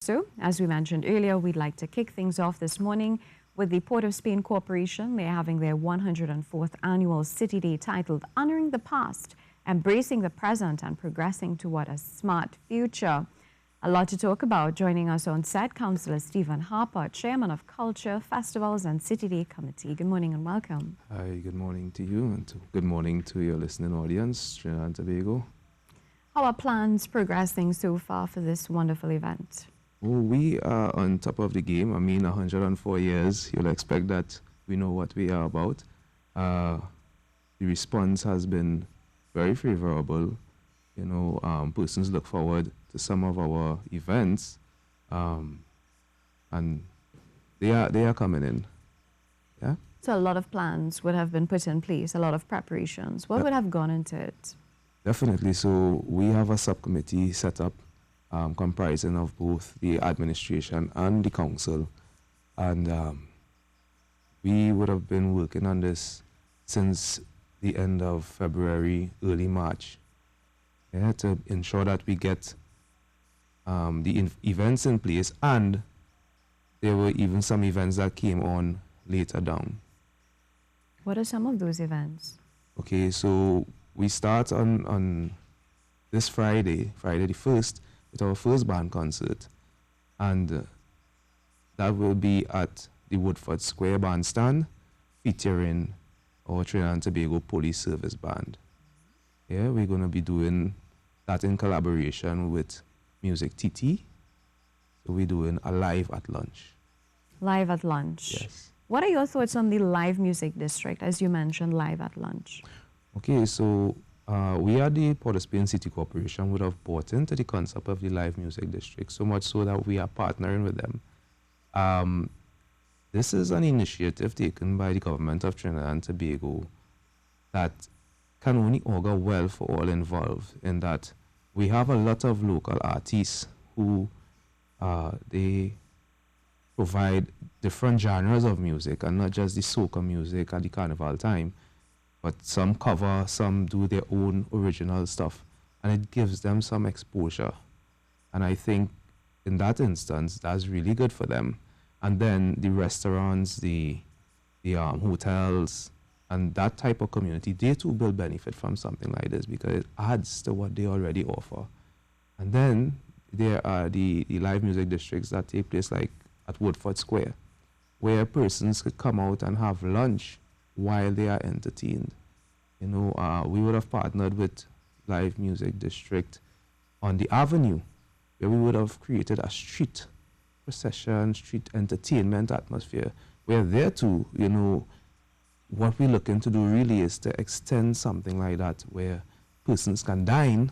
So, as we mentioned earlier, we'd like to kick things off this morning with the Port of Spain Corporation. They're having their 104th annual City Day titled Honoring the Past, Embracing the Present and Progressing Toward a Smart Future. A lot to talk about. Joining us on set, Councillor Stephen Harper, Chairman of Culture, Festivals and City Day Committee. Good morning and welcome. Hi, good morning to you and good morning to your listening audience, Trinidad and Tobago. How are plans progressing so far for this wonderful event? Oh, we are on top of the game. I mean, 104 years, you'll expect that we know what we are about. The response has been very favorable. You know, persons look forward to some of our events, and they are coming in. Yeah. So a lot of plans would have been put in place, a lot of preparations. What would have gone into it? Definitely. So we have a subcommittee set up comprising of both the administration and the council. And we would have been working on this since the end of February, early March, to ensure that we get the events in place. And there were even some events that came on later down. What are some of those events? Okay, so we start on this Friday the 1st, with our first band concert. And that will be at the Woodford Square Bandstand, featuring our Trinidad and Tobago Police Service Band. Yeah, we're going to be doing that in collaboration with Music TT. So we're doing a live at lunch. Live at lunch. Yes. What are your thoughts on the live music district, as you mentioned, live at lunch? Okay, so we at the Port of Spain City Corporation would have bought into the concept of the live music district, so much so that we are partnering with them. This is an initiative taken by the government of Trinidad and Tobago that can only augur well for all involved, in that we have a lot of local artists who they provide different genres of music, and not just the soca music at the carnival time, but some cover, some do their own original stuff, and it gives them some exposure. And I think in that instance, that's really good for them. And then the restaurants, the hotels, and that type of community, they too will benefit from something like this, because it adds to what they already offer. And then there are the live music districts that take place like at Woodford Square, where persons could come out and have lunch while they are entertained. You know, we would have partnered with Live Music District on the Avenue, where we would have created a street procession, street entertainment atmosphere, where there too, you know, what we're looking to do really is to extend something like that, where persons can dine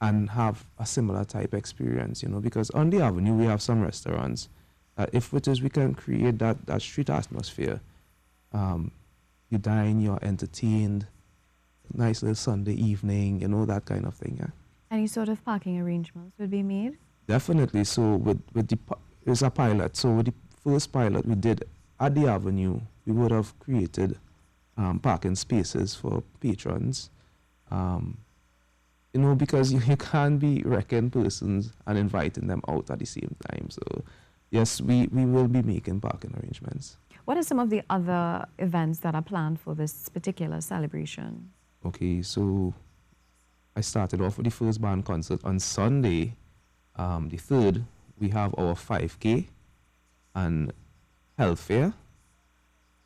and have a similar type experience, you know, because on the Avenue we have some restaurants. If it is, we can create that street atmosphere. You dine, you're entertained, nice little Sunday evening, you know, that kind of thing. Yeah. Any sort of parking arrangements would be made? Definitely. So it's a pilot. So with the first pilot we did at the Avenue, we would have created parking spaces for patrons. You know, because you can't be wrecking persons and inviting them out at the same time. So yes, we will be making parking arrangements. What are some of the other events that are planned for this particular celebration? Okay, so I started off with the first band concert on Sunday, the 3rd. We have our 5K and health fair.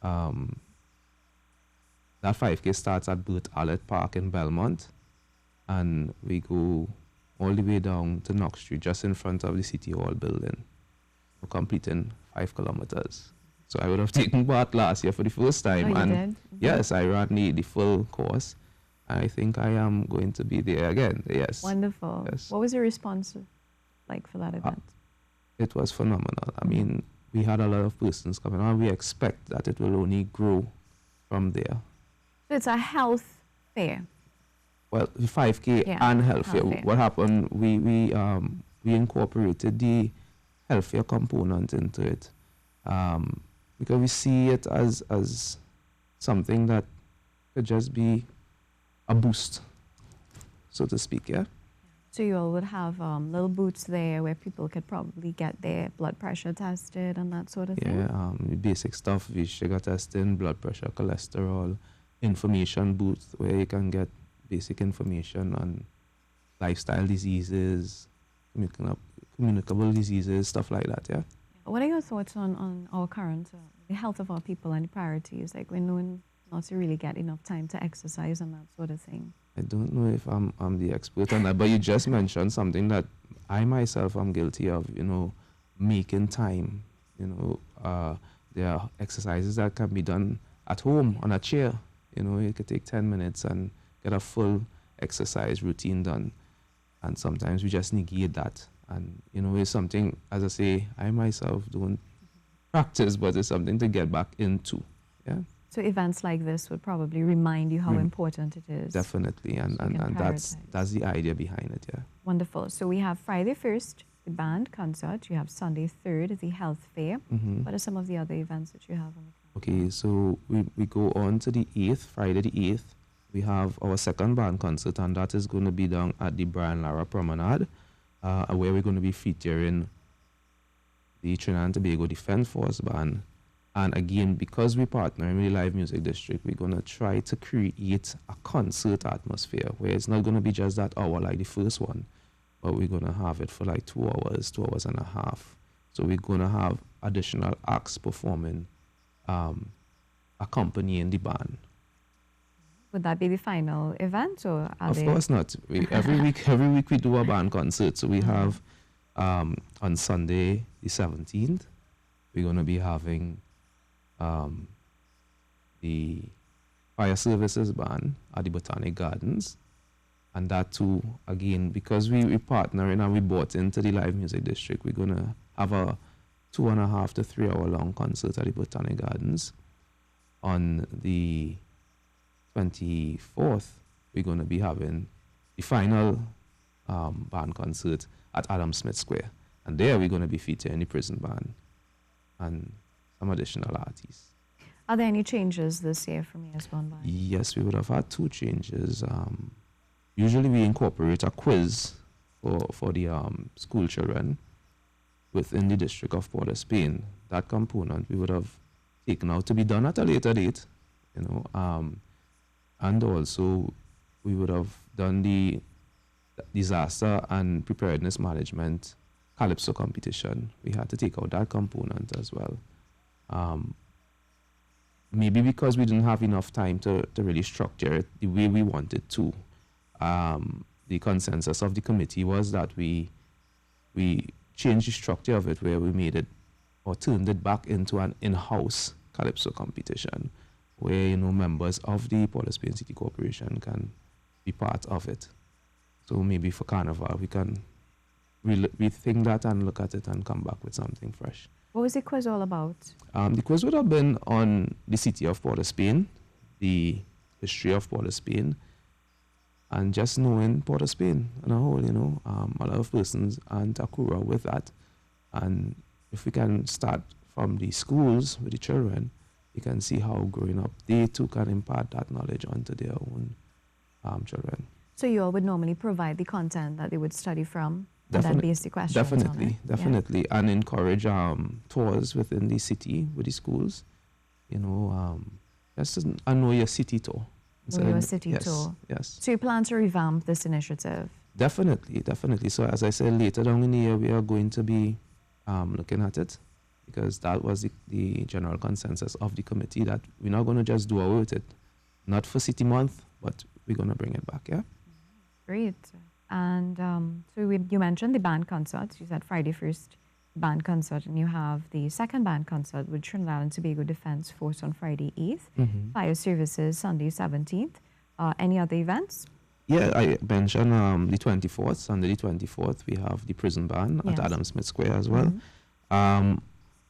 That 5K starts at Burt Allet Park in Belmont, and we go all the way down to Knox Street, just in front of the City Hall building. We're completing 5 kilometers. So I would have taken part last year for the first time. Oh, and you did? Yes, I ran the full course. I think I am going to be there again. Yes. Wonderful. Yes. What was your response like for that event? It was phenomenal. I mean, we had a lot of persons coming on. We expect that it will only grow from there. So it's a health fair. Well, the 5K and health fair. What happened, we incorporated the health fair component into it, because we see it as something that could just be a boost, so to speak, yeah? So you all would have little booths there where people could probably get their blood pressure tested and that sort of thing? Yeah, the basic stuff, the sugar testing, blood pressure, cholesterol, information booth where you can get basic information on lifestyle diseases, communicable diseases, stuff like that, yeah. What are your thoughts on our current, the health of our people and the priorities? Like we're known not to really get enough time to exercise and that sort of thing. I don't know if I'm the expert on that, but you just mentioned something that I myself am guilty of, making time. There are exercises that can be done at home on a chair. You could take 10 minutes and get a full exercise routine done. And sometimes we just negate that. And, it's something, as I say, I myself don't practice, but it's something to get back into. Yeah. So events like this would probably remind you how important it is. Definitely, and that's the idea behind it, yeah. Wonderful. So we have Friday 1st, the band concert. You have Sunday 3rd, the health fair. What are some of the other events that you have on the calendar? Okay, so we go on to the 8th, Friday the 8th. We have our second band concert, and that is going to be down at the Brian Lara Promenade, where we're going to be featuring the Trinidad and Tobago Defense Force Band. And again, because we partner with the Live Music District, we're going to try to create a concert atmosphere where it's not going to be just that hour like the first one, but we're going to have it for like 2 hours, 2 hours and a half. So we're going to have additional acts performing, accompanying the band. Would that be the final event, or Of course not. Every week we do a band concert. So we have on Sunday the 17th, we're going to be having the fire services band at the Botanic Gardens, and that too, again, because we partnering and we bought into the Live Music District, we're gonna have a 2.5 to 3 hour long concert at the Botanic Gardens. On the 24th, we're gonna be having the final band concert at Adam Smith Square, and there we're gonna be featuring the prison band and some additional artists. Are there any changes this year from years gone by? Yes, we would have had 2 changes. Usually we incorporate a quiz for the school children within the district of Port of Spain. That component we would have taken out to be done at a later date, and also we would have done the disaster and preparedness management Calypso competition. We had to take out that component as well. Maybe because we didn't have enough time to really structure it the way we wanted to. The consensus of the committee was that we changed the structure of it, where we made it or turned it back into an in-house Calypso competition, where members of the Port of Spain City Corporation can be part of it. So maybe for Carnival we can rethink that and look at it and come back with something fresh. What was the quiz all about? The quiz would have been on the city of Port of Spain, the history of Port of Spain, and just knowing Port of Spain on a whole, a lot of persons aren't accurate with that. And if we can start from the schools with the children, you can see how growing up they too can impart that knowledge onto their own children. So you all would normally provide the content that they would study from? And that basic questions. Definitely, yeah. And encourage tours within the city with the schools. Just a know your city tour. Know your city tour. Yes. So you plan to revamp this initiative? Definitely. So as I said, later down in the year, we are going to be looking at it, because that was the general consensus of the committee, that we're not going to just do away with it, not for City Month, but we're going to bring it back. Yeah. Great. And so you mentioned the band concerts. You said Friday 1st band concert, and you have the second band concert with Trinidad and Tobago Defense Force on Friday 8th, fire services Sunday 17th. Any other events? Yeah, I mentioned the 24th, Sunday the 24th, we have the prison band at Adam Smith Square as well.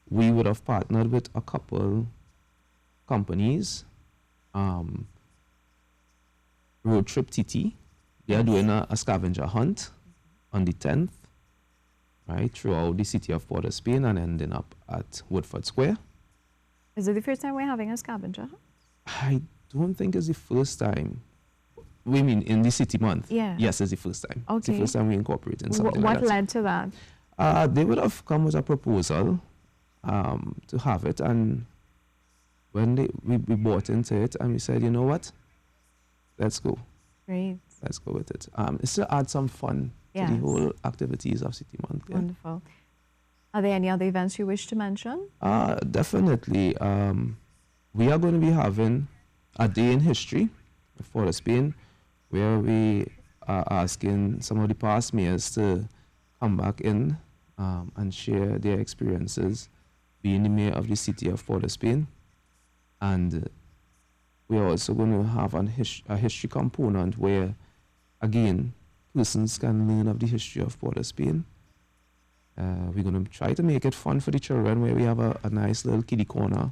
We would have partnered with a couple companies. Road Trip TT. They are doing a scavenger hunt on the 10th, right, throughout the city of Port of Spain and ending up at Woodford Square. Is it the first time we're having a scavenger hunt? I don't think it's the first time. We mean in the city month? Yeah. Yes, it's the first time. It's the Okay. first time we incorporated something What like that. led to that? They would have come with a proposal to have it, and when we bought into it, and we said, you know what, let's go. Great. Let's go with it. It's to add some fun to the Yes. whole activities of City Month. Yeah. Wonderful. Are there any other events you wish to mention? Definitely. We are going to be having a day in history for Spain, where we are asking some of the past mayors to come back in and share their experiences being the mayor of the city of Port of Spain. And we are also going to have a history component where, again, persons can learn of the history of Port of Spain. We're going to try to make it fun for the children, where we have a nice little kiddie corner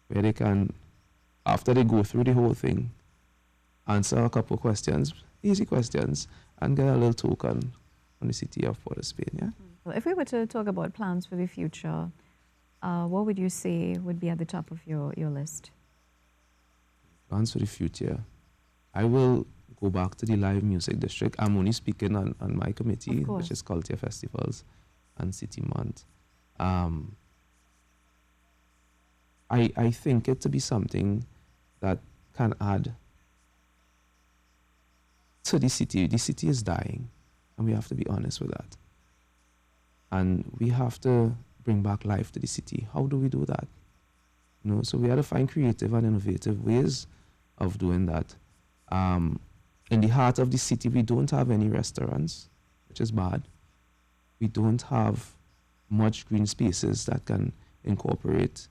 where they can, after they go through the whole thing, answer a couple of questions, easy questions, and get a little token on the city of Port of Spain. Yeah. Well, if we were to talk about plans for the future, what would you say would be at the top of your list? Plans for the future. I will go back to the live music district. I'm only speaking on my committee, which is Culture Festivals and City Month. I think it to be something that can add to the city. The city is dying, and we have to be honest with that. And we have to bring back life to the city. How do we do that? You know, so we have to find creative and innovative ways of doing that. In the heart of the city, we don't have any restaurants, which is bad. We don't have much green spaces that can incorporate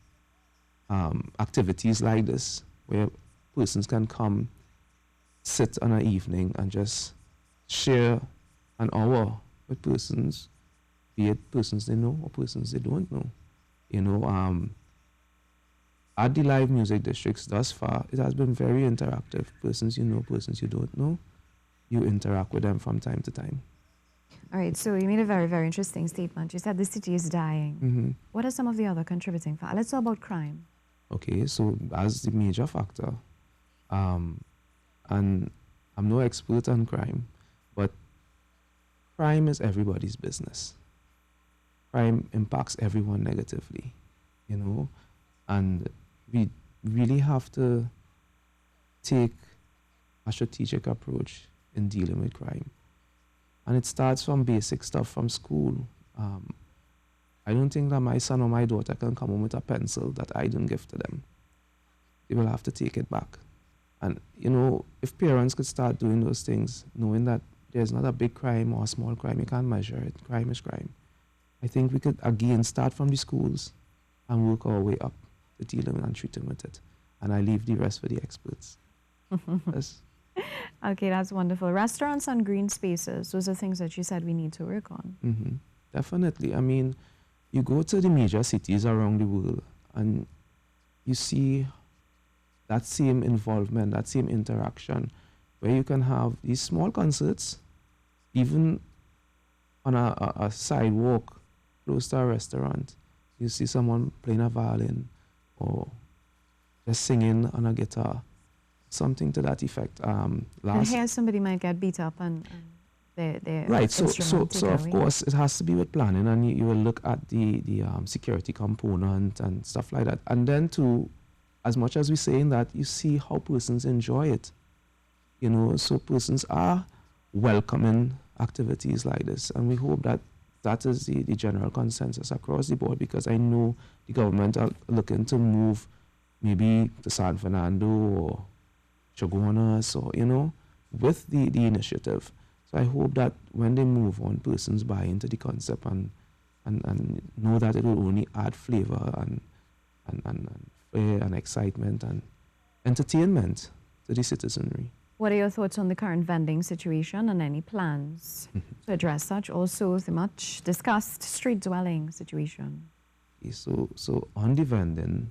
activities like this, where persons can come, sit on an evening, and just share an hour with persons, be it persons they know or persons they don't know. You know, at the live music districts thus far, it has been very interactive. Persons you know, persons you don't know, you interact with them from time to time. All right, so you made a very, very interesting statement. You said the city is dying. Mm-hmm. What are some of the other contributing factors? Let's talk about crime. Okay, so as the major factor, and I'm no expert on crime, but crime is everybody's business. Crime impacts everyone negatively, you know, and we really have to take a strategic approach in dealing with crime. And it starts from basic stuff from school. I don't think that my son or my daughter can come home with a pencil that I didn't give to them. They will have to take it back. And, you know, if parents could start doing those things, knowing that there's not a big crime or a small crime, you can't measure it. Crime is crime. I think we could, again, start from the schools and work our way up to dealing and treating with it. And I leave the rest for the experts. Yes. Okay, that's wonderful. Restaurants and green spaces, those are things that you said we need to work on. Mm-hmm. Definitely. I mean, you go to the major cities around the world and you see that same involvement, that same interaction, where you can have these small concerts, even on a sidewalk close to a restaurant. You see someone playing a violin or just singing on a guitar, something to that effect. And here somebody might get beat up and their right. So instrument of course it has to be with planning, and you will look at the security component and stuff like that, and then to, as much as we saying that, you see how persons enjoy it. You know, so persons are welcoming activities like this, and we hope that that is the general consensus across the board, because I know the government are looking to move maybe to San Fernando or Chaguanas, or, you know, with the initiative. So I hope that when they move on, persons buy into the concept and know that it will only add flavor and flair and excitement and entertainment to the citizenry. What are your thoughts on the current vending situation and any plans to address such? Also, the much discussed street dwelling situation. Okay, so on the vending,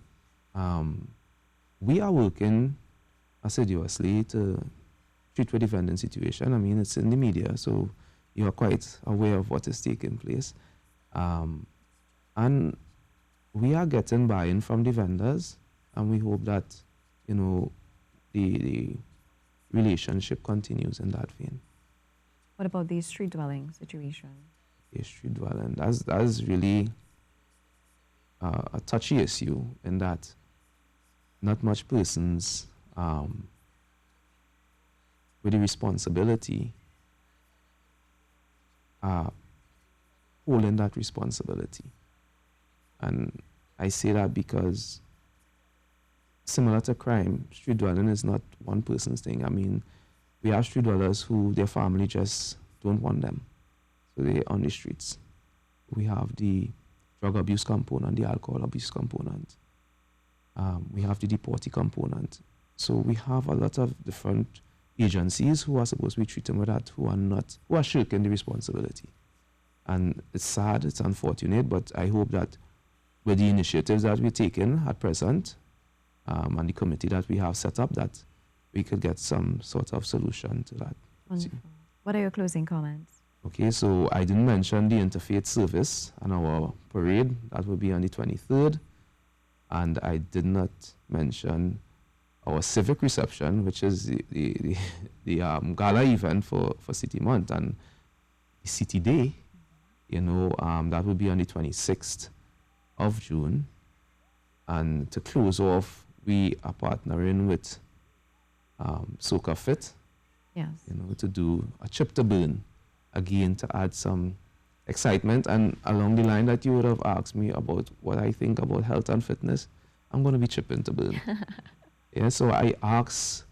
we are working assiduously to treat with the vending situation. I mean, it's in the media, so you are quite aware of what is taking place. And we are getting buy-in from the vendors, and we hope that, you know, the relationship continues in that vein. What about the street dwelling situation? A street dwelling, that's really a touchy issue in that not much persons with the responsibility holding that responsibility. And I say that because similar to crime, street dwelling is not one person's thing. I mean, we have street dwellers who their family just don't want them, so they're on the streets. We have the drug abuse component, the alcohol abuse component. We have the deportee component. So we have a lot of different agencies who are supposed to be treating with that, who are shirking the responsibility. And it's sad, it's unfortunate, but I hope that with the initiatives that we're taking at present, and the committee that we have set up, that we could get some sort of solution to that. Wonderful. What are your closing comments? Okay, so I didn't mention the interfaith service and our parade. That will be on the 23rd. And I did not mention our civic reception, which is the gala event for City Month, and the City Day, you know, that will be on the 26th of June. And to close off, we are partnering with Soca Fit, Yes. you know, to do a chip to burn, again, to add some excitement. And along the line that you would have asked me about what I think about health and fitness, I'm going to be chipping to burn. Yeah, so I ask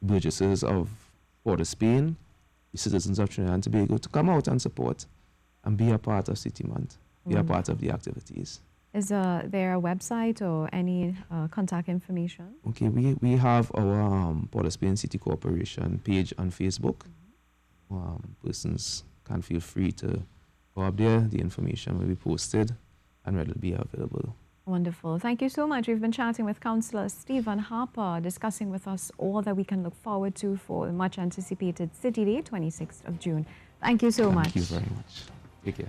burgesses of Port of Spain, the citizens of Trinidad and Tobago, to come out and support and be a part of City Month, be a part of the activities. Is there a website or any contact information? Okay, we have our Port of Spain City Corporation page on Facebook. Persons can feel free to go up there. The information will be posted and readily be available. Wonderful. Thank you so much. We've been chatting with Councillor Stephen Harper, discussing with us all that we can look forward to for the much anticipated City Day, 26th of June. Thank you so much. Thank you very much. Take care.